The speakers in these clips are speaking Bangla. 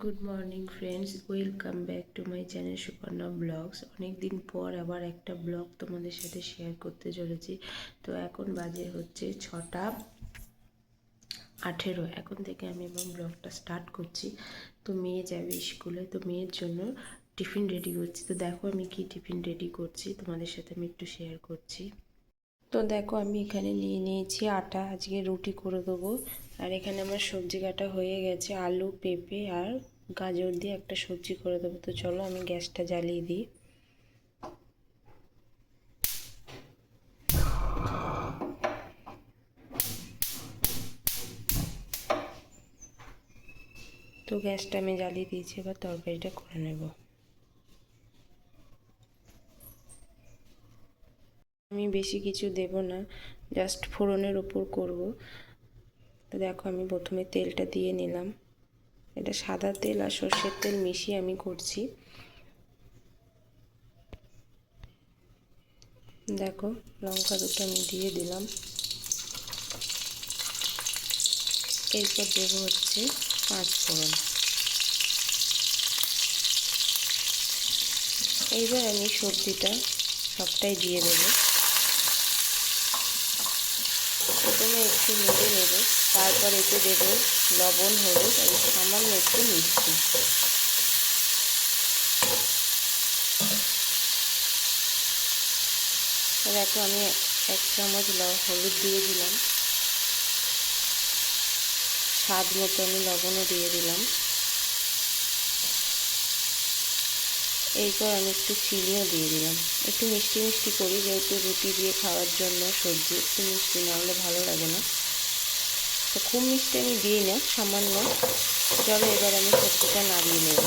Good morning friends, welcome back to my channel Suparna blogs. অনেক দিন পর আবার একটা ব্লগ তোমাদের সাথে শেয়ার করতে চলেছি। তো এখন বাজে হচ্ছে 6:18। এখন থেকে আমি আমার ব্লগটা স্টার্ট করছি। তো মেয়ে যাবে স্কুলে, তো মেয়ের জন্য টিফিন রেডি করছি। তো দেখো আমি কি টিফিন রেডি করছি, তোমাদের সাথে আমি একটু শেয়ার করছি। তো দেখো আমি এখানে নিয়ে নিয়েছি আটা, আজকে রুটি করে দেবো। আর এখানে আমার সবজি কাটা হয়ে গেছে, আলু, পেঁপে আর গাজর দিয়ে একটা সবজি করে দেবো। তো চলো আমি গ্যাসটা জ্বালিয়ে দিই। তো গ্যাসটা আমি জ্বালিয়ে দিয়েছি, এবার তরকারিটা করে নেব। আমি বেশি কিছু দেব না, জাস্ট ফোড়নের ওপর করব। তো দেখো আমি প্রথমে তেলটা দিয়ে নিলাম। এটা সাদা তেল আর সর্ষের তেল মিশিয়ে আমি করছি। দেখো লঙ্কা দুটো আমি দিয়ে দিলাম। এরপর দেবো হচ্ছে 5 ফোড়ন। এইবার আমি সবজিটা সবটাই দিয়ে দেবো। প্রথমে একটু নেড়ে নেব, তারপর এতে দেবো লবণ, হলুদ আর সামান্য একটু মিষ্টি। দেখো আমি 1 চামচ হলুদ দিয়ে দিলাম, স্বাদ মতো আমি লবণও দিয়ে দিলাম। এরপর আমি একটু চিনিও দিয়ে দিলাম। একটু মিষ্টি মিষ্টি করি, যেহেতু রুটি দিয়ে খাওয়ার জন্য সবজি একটু মিষ্টি না হলে ভালো লাগে না। তো খুব মিষ্টি আমি দিই না, সামান্য। চলো এবার আমি সবজিটা নাড়িয়ে নেব।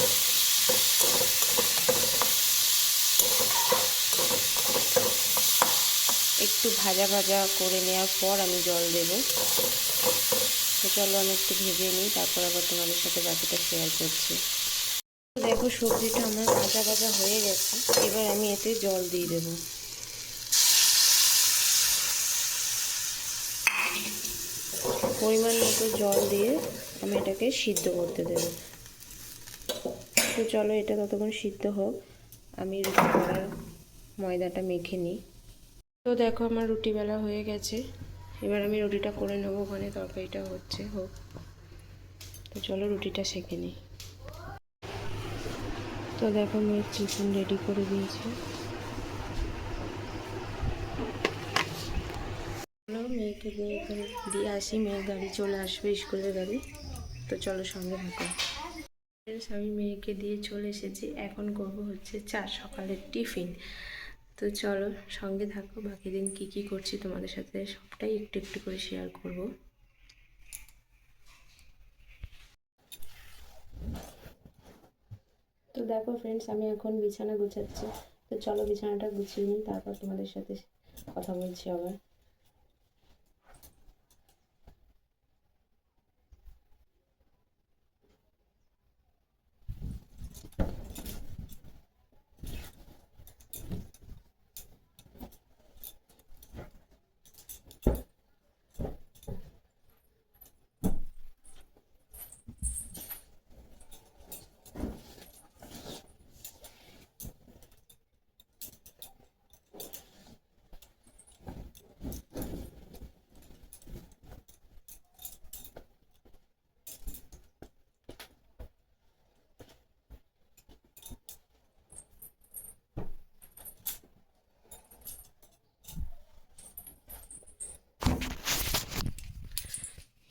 একটু ভাজা ভাজা করে নেওয়ার পর আমি জল দেব। তো চলো আমি একটু ভেজে নিই, তারপর আবার তোমাদের সাথে বাকিটা শেয়ার করছি। দেখো সবজিটা আমার ভাজা ভাজা হয়ে গেছে, এবার আমি এতে জল দিয়ে দেবো। পরিমাণ মতো জল দিয়ে আমি এটাকে সিদ্ধ করতে দেব। তো চলো এটা ততক্ষণ সিদ্ধ হোক, আমি রুটি করার ময়দাটা মেখে নিই। তো দেখো আমার রুটি বেলা হয়ে গেছে, এবার আমি রুটিটা করে নেবো। ওখানে তরকারিটা হোক। তো চলো রুটিটা সেঁকে নিই। তো দেখো মেয়ের টিফিন রেডি করে দিয়েছি। চলো মেয়েকে দিয়ে আসি, মেয়ের গাড়ি চলে আসবে, স্কুলের গাড়ি। তো চলো সঙ্গে থাকো। আমি মেয়েকে দিয়ে চলে এসেছি, এখন করবো হচ্ছে সকালের টিফিন। তো চলো সঙ্গে থাকো, বাকি দিন কি করছি তোমাদের সাথে সবটাই একটু একটু করে শেয়ার করব। তো দেখো ফ্রেন্ডস, আমি এখন বিছানা গুছাচ্ছি। তো চলো বিছানাটা গুছিয়ে নিই, তারপর তোমাদের সাথে কথা বলছি আবার।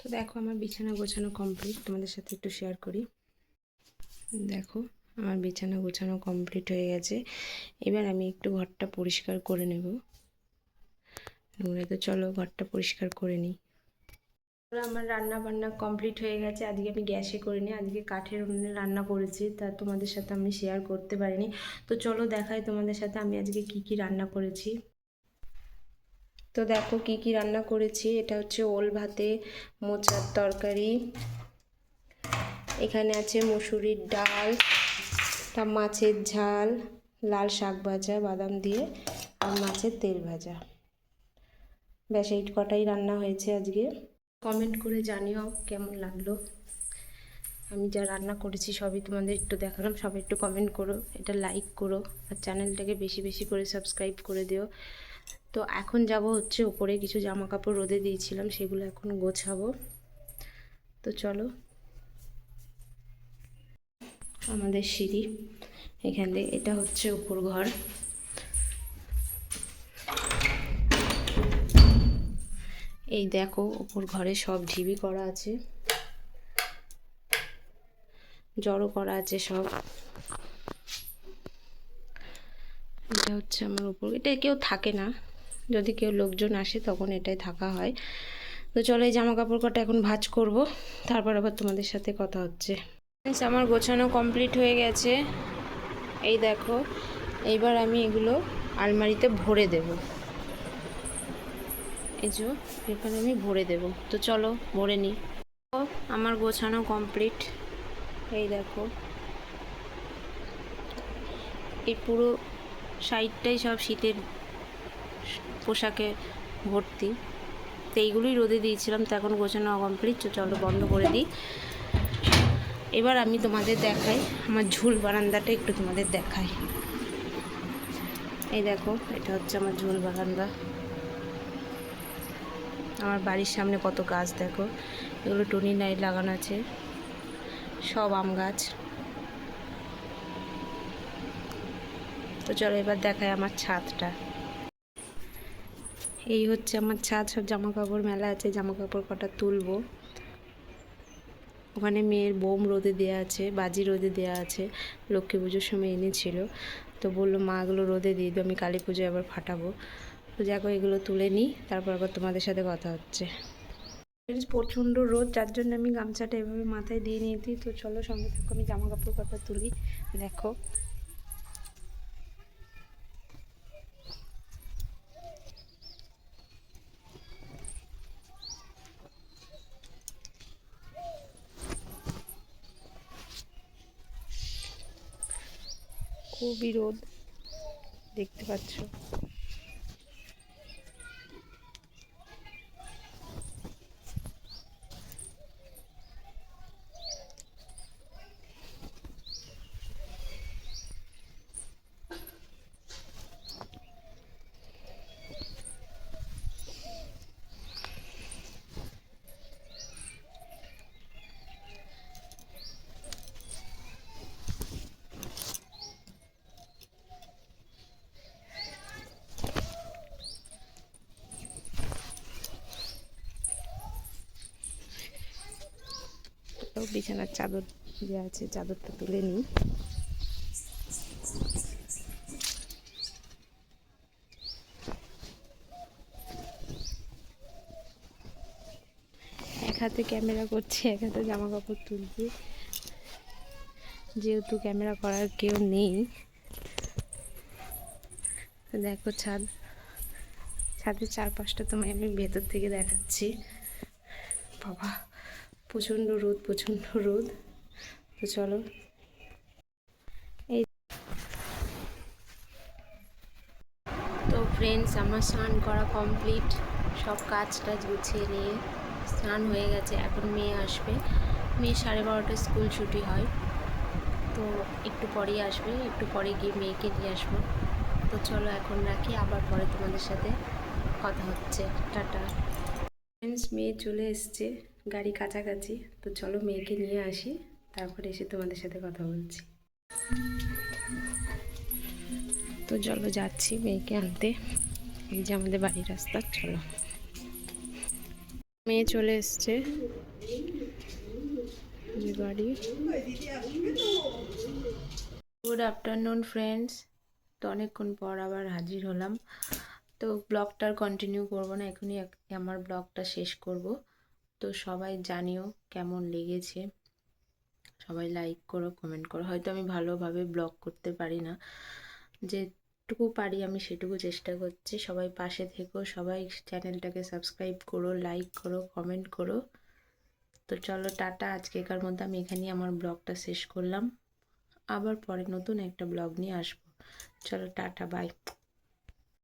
তো দেখো আমার বিছানা গোছানো কমপ্লিট, তোমাদের সাথে একটু শেয়ার করি। দেখো আমার বিছানা গোছানো কমপ্লিট হয়ে গেছে, এবার আমি একটু ঘরটা পরিষ্কার করে নেব। তো চলো ঘরটা পরিষ্কার করে নিই। আমার রান্না বান্না কমপ্লিট হয়ে গেছে। আজকে আমি গ্যাসে করিনি, আজকে কাঠের উনুনে রান্না করেছি, তা তোমাদের সাথে আমি শেয়ার করতে পারিনি। তো চলো দেখাই তোমাদের সাথে আমি আজকে কি রান্না করেছি। তো দেখো কি রান্না করেছি। এটা হচ্ছে ওল ভাতে মোচার তরকারি, এখানে আছে মসুরির ডাল, তা মাছের ঝাল, লাল শাক ভাজা বাদাম দিয়ে, আর মাছের তেল ভাজা। ব্যাস এই কটাই রান্না হয়েছে আজকে। কমেন্ট করে জানিও কেমন লাগলো। আমি যা রান্না করেছি সবই তোমাদের একটু দেখালাম। সবাই একটু কমেন্ট করো, এটা লাইক করো, আর চ্যানেলটাকে বেশি বেশি করে সাবস্ক্রাইব করে দিও। তো এখন যাব হচ্ছে ওপরে, কিছু জামা কাপড় রোদে দিয়েছিলাম সেগুলো এখন গোছাবো। তো চলো, আমাদের সিঁড়ি এখান থেকে, এটা হচ্ছে উপর ঘর। এই দেখো উপর ঘরে সব ঢিবি করা আছে, জড়ো করা আছে সব। এটা হচ্ছে আমার উপর, এটা কেউ থাকে না, যদি কেউ লোকজন আসে তখন এটাই থাকা হয়। তো চলো এই জামা কাপড় কটা এখন ভাঁজ করব, তারপর আবার তোমাদের সাথে কথা হচ্ছে। আমার গোছানো কমপ্লিট হয়ে গেছে, এই দেখো। এইবার আমি এগুলো আলমারিতে ভরে দেব, এই যে এখানে আমি ভরে দেব। তো চলো ভরে নিই। আমার গোছানো কমপ্লিট, এই দেখো এই পুরো সাইডটাই সব শীতের পোশাকে ভর্তি। তো এইগুলোই রোদে দিয়েছিলাম, তো এখন গোছানো কমপ্লিট। তো চলো বন্ধ করে দিই। এবার আমি তোমাদের দেখাই আমার ঝুল বারান্দাটা, একটু তোমাদের দেখাই। এই দেখো এটা হচ্ছে আমার ঝুল বারান্দা। আমার বাড়ির সামনে কত গাছ দেখো, এগুলো টুনি লাইট লাগানো আছে, সব আম গাছ। তো চলো এবার দেখাই আমার ছাদটা। এই হচ্ছে আমার ছাদ, সব জামা কাপড় মেলা আছে, জামা কাপড় কটা তুলবো। ওখানে মেয়ের বোম রোদে দেওয়া আছে, বাজি রোদে দেওয়া আছে, লক্ষ্মী পুজোর সময় এনেছিল। তো বললো মা এগুলো রোদে দিয়ে দিও, আমি কালী পুজোয় আবার ফাটাবো। তো দেখো এগুলো তুলে নিই, তারপর আবার তোমাদের সাথে কথা হচ্ছে। প্রচণ্ড রোদ, যার জন্য আমি গামছাটা এভাবে মাথায় দিয়ে নিয়েছি। তো চলো সঙ্গে থাকো, আমি জামা কাপড় কটা তুলি। দেখো খুবই রোদ, দেখতে পাচ্ছ। বিছানার চাদর যে আছে, চাদরটা তুলে নিই। এক হাতে ক্যামেরা করছি, এক হাতে জামা কাপড় তুলছি, যেহেতু ক্যামেরা করার কেউ নেই। দেখো ছাদ, ছাদের চারপাশটা তোমায় আমি ভেতর থেকে দেখাচ্ছি। বাবা প্রচণ্ড রোদ, প্রচণ্ড রোদ। তো চলো, এই তো ফ্রেন্ডস আমার স্নান করা কমপ্লিট, সব কাজ টাজ গুছিয়ে নিয়ে স্নান হয়ে গেছে। এখন মেয়ে আসবে, মেয়ে 12:30টায় স্কুল ছুটি হয়, তো একটু পরেই আসবে, একটু পরে গিয়ে মেয়েকে নিয়ে আসবো। তো চলো এখন রাখি, আবার পরে তোমাদের সাথে কথা হচ্ছে। টাটা। ফ্রেন্ডস মেয়ে চলে এসছে, গাড়ি কাছাকাছি। তো চলো মেয়েকে নিয়ে আসি, তারপরে এসে তোমাদের সাথে কথা বলছি। তো চলো যাচ্ছি মেয়েকে আনতে, এই যে আমাদের বাড়ির রাস্তা। চলো, মেয়ে চলে এসছে, বাড়ি। Good afternoon friends. তো অনেকক্ষণ পর আবার হাজির হলাম। তো ব্লগটার কন্টিনিউ করব না, এখনই আমার ব্লগটা শেষ করব। তো সবাই জানিও কেমন লেগেছে, সবাই লাইক করো, কমেন্ট করো। হয়তো আমি ভালোভাবে ব্লগ করতে পারি না, যেটুকু পারি আমি সেটুকু চেষ্টা করছি। সবাই পাশে থেকো, সবাই চ্যানেলটাকে সাবস্ক্রাইব করো, লাইক করো, কমেন্ট করো। তো চলো টাটা, আজকেকার মধ্যে আমি এখানেই আমার ব্লগটা শেষ করলাম। আবার পরে নতুন একটা ব্লগ নিয়ে আসবো। চলো টাটা, বাই।